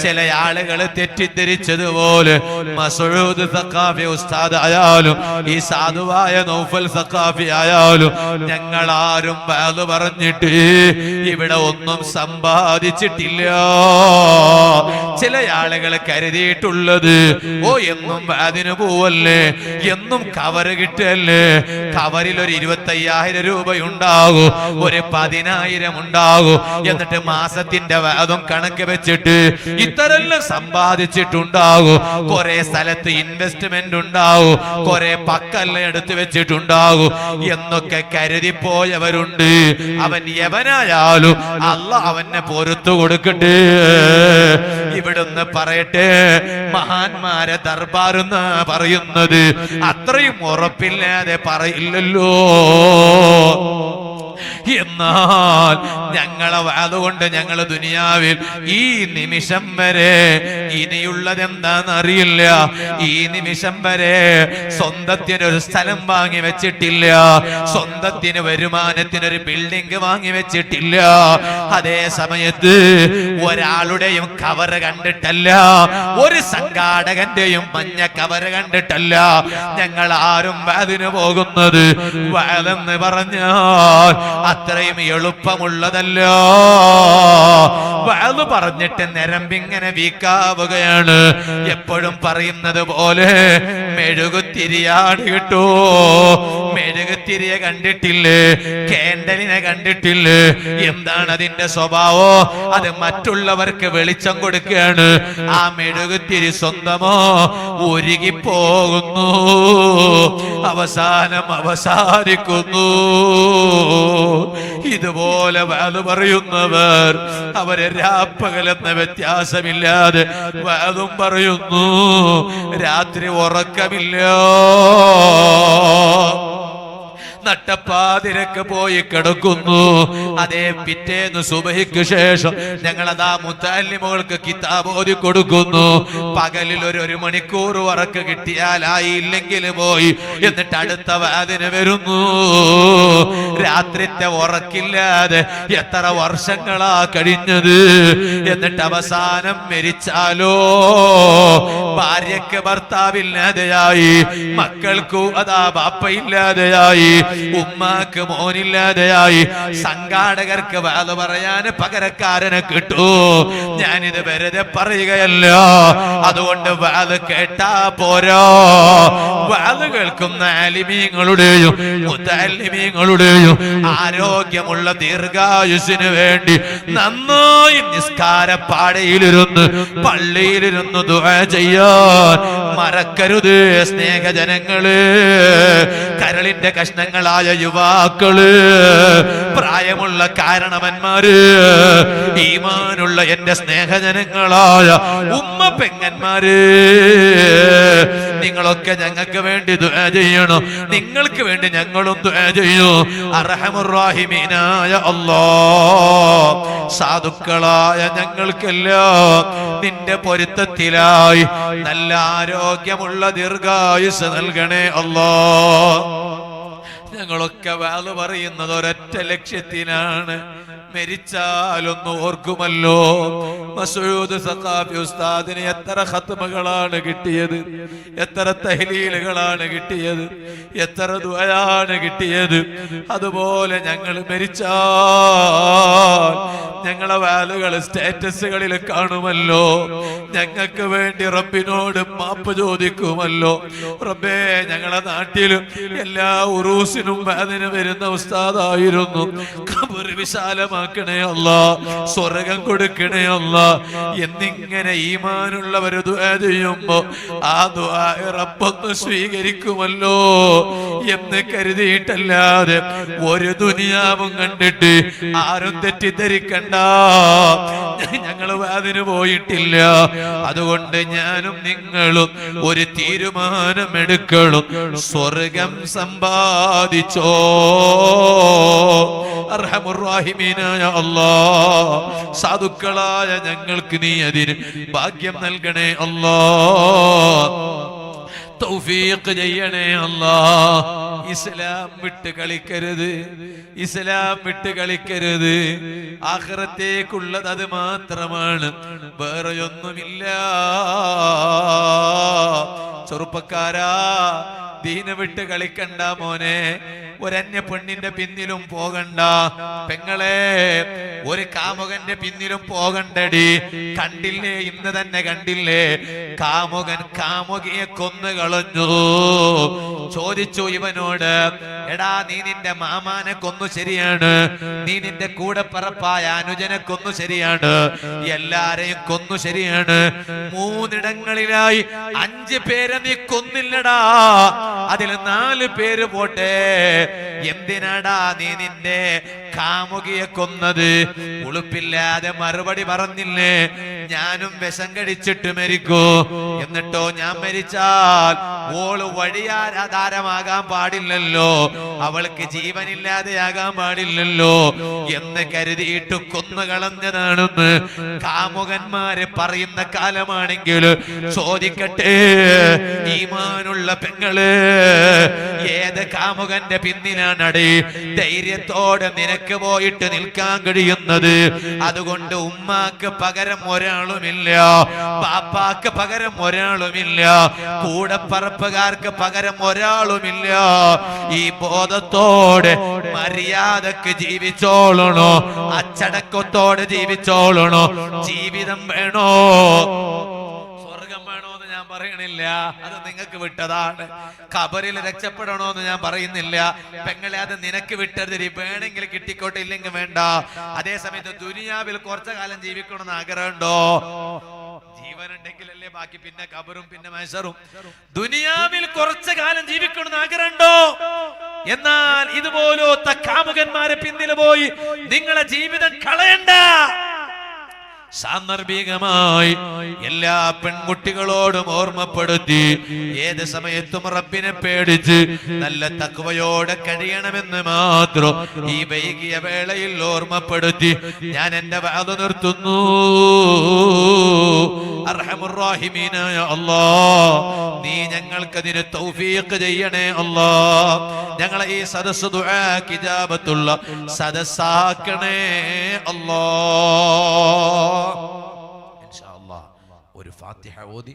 ചില ആളുകൾ തെറ്റിദ്ധരിച്ചതുപോലെ മസ്ഊദ് സഖാഫി ഉസ്താദ് ആയാലും ഈ സാധുവായ നൗഫൽ സഖാഫി ആയാലും ഞങ്ങൾ ആരും വഅദ് പറഞ്ഞിട്ട് ഇവിടെ ഒന്നും സമ്പാദിച്ചിട്ടില്ല. ചില ആളുകൾ കരുതിയിട്ടുള്ളത് എന്നും വഅദിന് പോവല്ലേ, എന്നും കവറ് കിട്ടല്ലേ, കവറിൽ ഒരു 25,000 രൂപയുണ്ടാകും, ഒരു 10,000 ഉണ്ടാകും, എന്നിട്ട് മാസത്തിന്റെ വഅദും കണക്ക് വെച്ചിട്ട് ഇത്തരെല്ലാം സമ്പാദിച്ചിട്ടുണ്ടാകും. കുറെ സ്ഥലത്ത് ഇൻവെസ്റ്റ്മെന്റ് ഉണ്ടാകും, കുറെ പക്കല്ല എടുത്തു വെച്ചിട്ടുണ്ടാകും എന്നൊക്കെ കരുതിപ്പോയവരുണ്ട്. അവൻ യവനായാലും അല്ലാഹ് അവനെ പൊറുത്തു കൊടുക്കട്ടെ. ഇവിടുന്ന് പറയട്ടെ, മഹാന്മാരെ ദർബാറെന്ന് പറയുന്നത് അത്രയും ഉറപ്പില്ലാതെ പറയില്ലല്ലോ. എന്നാൽ ഞങ്ങളെ അതുകൊണ്ട് ഞങ്ങൾ ദുനിയാവിൽ ഈ നിമിഷം വരെ ഇനിയുള്ളത് എന്താണെന്നറിയില്ല. ഈ നിമിഷം വരെ സ്വന്തത്തിനൊരു സ്ഥലം വാങ്ങി വെച്ചിട്ടില്ല, സ്വന്തത്തിന് വരുമാനത്തിനൊരു ബിൽഡിംഗ് വാങ്ങി വെച്ചിട്ടില്ല. അതേ സമയത്ത് ഒരാളുടെയും കവറ് കണ്ടിട്ടല്ല, ഒരു സംഘാടകന്റെയും മഞ്ഞ കവറ് കണ്ടിട്ടല്ല ഞങ്ങൾ ആരും വഅദിന് പോകുന്നത്. വഅദെന്ന് പറഞ്ഞാൽ അത്രയും എളുപ്പമുള്ളതല്ല. വഅദ് പറഞ്ഞിട്ട് നരമ്പിങ്ങനെ വീക്കാവുകയാണ്. എപ്പോഴും പറയുന്നത് പോലെ മെഴുകുത്തിരിയാണ് കേട്ടോ. മെഴുകുത്തിരിയെ കണ്ടിട്ടില്ലേ? കേണ്ടലിനെ കണ്ടിട്ടില്ലേ? എന്താണ് അതിന്റെ സ്വഭാവം? അത് മറ്റുള്ളവർക്ക് വെളിച്ചം കൊടുക്കുകയാണ്. ആ മെഴുകുത്തിരി സ്വന്തമോ ഉരുകിപ്പോകുന്നു, അവസാനം അവസാനിക്കുന്നു. ഇതുപോലെ വഅദ് പറയുന്നവർ അവരെ രാപ്പകലെന്ന വ്യത്യാസമില്ലാതെ വഅദും പറയുന്നു, രാത്രി ഉറക്കമില്ല. നട്ടപ്പാതിരക്ക് പോയി കിടക്കുന്നു. അതേ പിറ്റേന്ന് സുബഹിക്ക് ശേഷം ഞങ്ങളതാ മുത്തഅല്ലിമുകൾക്ക് കിതാബ് ഓതി കൊടുക്കുന്നു. പകലിൽ ഒരു മണിക്കൂർ ഉറക്ക് കിട്ടിയാലായി, ഇല്ലെങ്കിൽ പോയി. എന്നിട്ട് അടുത്ത വഅദിന് വരുന്നു. രാത്രിത്തെ ഉറക്കില്ലാതെ എത്ര വർഷങ്ങളാ കഴിഞ്ഞത്. എന്നിട്ട് അവസാനം മരിച്ചാലോ ഭാര്യക്ക് ഭർത്താവില്ലാതെയായി, മക്കൾക്കു അതാ ബാപ്പയില്ലാതെയായി, ഉമ്മാക്ക് മോനില്ലാതെയായി, സംഘാടകർക്ക് വഅദ് പറയാൻ പകരക്കാരനെ കിട്ടൂ. ഞാനിത് വെറുതെ പറയുകയല്ല. അതുകൊണ്ട് വഅദ് കേട്ടാ പോരാ. വഅദ് കേൾക്കുന്ന ആലിമീങ്ങളുടെയും മുതഅല്ലിമീങ്ങളുടെയും ആരോഗ്യമുള്ള ദീർഘായുസ്സിന് വേണ്ടി നന്നായി നിസ്കാരപ്പാടയിലിരുന്ന് പള്ളിയിലിരുന്ന് ദുആ ചെയ്യാൻ മറക്കരുത് സ്നേഹജനങ്ങളെ. കരളിന്റെ കഷ്ണങ്ങളായ യുവാക്കള്, പ്രായമുള്ള കാരണവന്മാര്, ഈമാനുള്ള എന്റെ സ്നേഹജനങ്ങളായ ഉമ്മ പെങ്ങന്മാര്, നിങ്ങളൊക്കെ ഞങ്ങൾക്ക് വേണ്ടി ദുആ ചെയ്യണം. നിങ്ങൾക്ക് വേണ്ടി ഞങ്ങളും ദുആ ചെയ്യൂ. അർഹമുർ റഹീമീനായ അല്ലാഹ്, സാധുക്കളായ ഞങ്ങൾക്കെല്ലാം നിന്റെ പൊരുത്തത്തിലായി നല്ല ആരോഗ്യമുള്ള ദീർഘായുസ് നൽകണേ അല്ലാഹ്. ഞങ്ങളൊക്കെ വഅദ് പറയുന്നത് ഒരൊറ്റ ലക്ഷ്യത്തിനാണ്, മരിച്ചാലൊന്ന് ഓർക്കുമല്ലോ. മസ്ഊദ് സഖാഫി ഉസ്താദിന് എത്ര ഖത്മകളാണ് കിട്ടിയത്, എത്ര തഹ്ലീലുകളാണ് കിട്ടിയത്, എത്ര ദുആയാണ് കിട്ടിയത്. അതുപോലെ ഞങ്ങൾ മരിച്ചാൽ ഞങ്ങളെ വാലുകൾ സ്റ്റാറ്റസുകളിൽ കാണുമല്ലോ. ഞങ്ങൾക്ക് വേണ്ടി റബ്ബിനോട് മാപ്പ് ചോദിക്കുമല്ലോ. റബ്ബേ, ഞങ്ങളെ നാട്ടിലും എല്ലാ ഉറൂസിനും വഅദിന് വരുന്ന ഉസ്താദായിരുന്നു. ഖബർ വിശാലമാക്കണേ അല്ലാഹ്, സ്വർഗ്ഗം കൊടുക്കണേ അല്ലാഹ് എന്നിങ്ങനെ ഈമാനുള്ളവർ ദുആ ചെയ്യുമ്പോ ആ ദുആ റബ്ബൊന്ന് സ്വീകരിക്കുമല്ലോ എന്ന് കരുതിയിട്ടല്ലാതെ ഒരു ദുനിയാവും കണ്ടിട്ട് ആരും തെറ്റിദ്ധരിക്കണ്ട. ഞങ്ങൾ വഅദിന് പോയിട്ടില്ല. അതുകൊണ്ട് ഞാനും നിങ്ങളും ഒരു തീരുമാനമെടുക്കണം. സ്വർഗം സമ്പാദിച്ചോ. അർഹമുർ റഹീമീനായ അല്ലാഹ്, സാധുക്കളായ ഞങ്ങൾക്ക് നീ അതിന് ഭാഗ്യം നൽകണേ അല്ലാഹ്. തൗഫീഖ് ചെയ്യണേ അല്ലാ. ഇസ്ലാം വിട്ട് കളിക്കരുത്, ഇസ്ലാം വിട്ട് കളിക്കരുത്. ആഖിറത്തേക്കുള്ളത് അത് മാത്രമാണ്, വേറെയൊന്നുമില്ല. ചെറുപ്പക്കാരാ, ദീന വിട്ട് കളിക്കണ്ട മോനെ. ഒരന്യ പെണ്ണിന്റെ പിന്നിലും പോകണ്ട പെങ്ങളെ, ഒരു കാമുകന്റെ പിന്നിലും പോകണ്ടടി. കണ്ടില്ലേ, ഇന്ന് തന്നെ കണ്ടില്ലേ, കാമുകൻ കാമുകിയെ കൊന്നു കളഞ്ഞു. ചോദിച്ചു ഇവനോട്, എടാ നീ നിന്റെ മാമാനെ കൊന്നു ശരിയാണ്, നീ നിന്റെ കൂടെ പറപ്പായ അനുജനെ കൊന്നു ശരിയാണ്, എല്ലാരെയും കൊന്നു ശരിയാണ്, 3 ഇടങ്ങളിലായി 5 പേരെ നീ കൊന്നില്ലടാ, അതിൽ 4 പേര് പോട്ടെ, എന്തിനാടാ നീ നിന്റെ കാമുകിയെ കൊന്നത്? ഉളുപ്പില്ലാതെ മറുപടി പറഞ്ഞില്ലേ, ഞാനും വിഷം കഴിച്ചിട്ട് മരിക്കൂ, എന്നിട്ടോ ഞാൻ മരിച്ചാൽ ഓള് വഴിയാധാരമാകാൻ പാടില്ലല്ലോ, അവൾക്ക് ജീവനില്ലാതെയാകാൻ പാടില്ലല്ലോ എന്ന് കരുതിയിട്ട് കൊന്നുകളഞ്ഞതാണെന്ന് കാമുകന്മാര് പറയുന്ന കാലമാണെങ്കിൽ ചോദിക്കട്ടെ, ഈമാനുള്ള പെങ്ങള്, ഏത് കാമുകന്റെ പിന്നിലാണടി ധൈര്യത്തോടെ നിനക്ക് പോയിട്ട് നിൽക്കാൻ കഴിയുന്നത്? അതുകൊണ്ട് ഉമ്മാക്ക് പകരം ഒരാളുമില്ല, പാപ്പാക്ക് പകരം ഒരാളുമില്ല, കൂടപ്പറപ്പുകാർക്ക് പകരം ഒരാളുമില്ല. ഈ ബോധത്തോടെ മര്യാദക്ക് ജീവിച്ചോളണോ, അച്ചടക്കത്തോടെ ജീവിച്ചോളണോ? ജീവിതം വേണോ, ഞാൻ പറയണില്ല, അത് നിങ്ങൾക്ക് വിട്ടതാണ്. ഖബറിൽ രക്ഷപ്പെടണോന്ന് ഞാൻ പറയുന്നില്ല പെങ്ങളെ, അത് നിനക്ക് വിട്ടത്. വേണമെങ്കിൽ കിട്ടിക്കോട്ടെ, ഇല്ലെങ്കിൽ വേണ്ട. അതേ സമയത്ത് ദുനിയാവിൽ കുറച്ചു കാലം ജീവിക്കണമെന്ന് ആഗ്രഹമുണ്ടോ? ജീവനുണ്ടെങ്കിലല്ലേ ബാക്കി, പിന്നെ ഖബറും പിന്നെ മഹ്ശറും. ദുനിയാവിൽ കുറച്ചു കാലം ജീവിക്കണമെന്ന് ആഗ്രഹമുണ്ടോ? എന്നാൽ ഇതുപോലത്തെ കാമുകന്മാരെ പിന്നിൽ പോയി നിങ്ങളെ ജീവിതം കളയണ്ട. സാന്ദർഭികമായി എല്ലാ പെൺകുട്ടികളോടും ഓർമ്മപ്പെടുത്തി, ഏത് സമയത്തും റബ്ബിനെ പേടിച്ച് നല്ല തഖ്വയോടെ കഴിയണമെന്ന് മാത്രം ഈ വൈകിയ വേളയിൽ ഓർമ്മപ്പെടുത്തി ഞാൻ എന്റെ വാദം നിർത്തുന്നു. അർഹമുർ റഹീമീനായ അല്ലാഹ്, നീ ഞങ്ങൾക്കതിന് തൗഫീഖ് ചെയ്യണേ അല്ലാഹ്. ഞങ്ങളെ ഈ സദസ്സ് ദുആക്ക് ഇജാബത്തുള്ള സദസ്സാക്കണേ അല്ലാഹ്. ഇൻഷാ അല്ലാഹ് ഒരു ഫാത്തിഹ ഓതി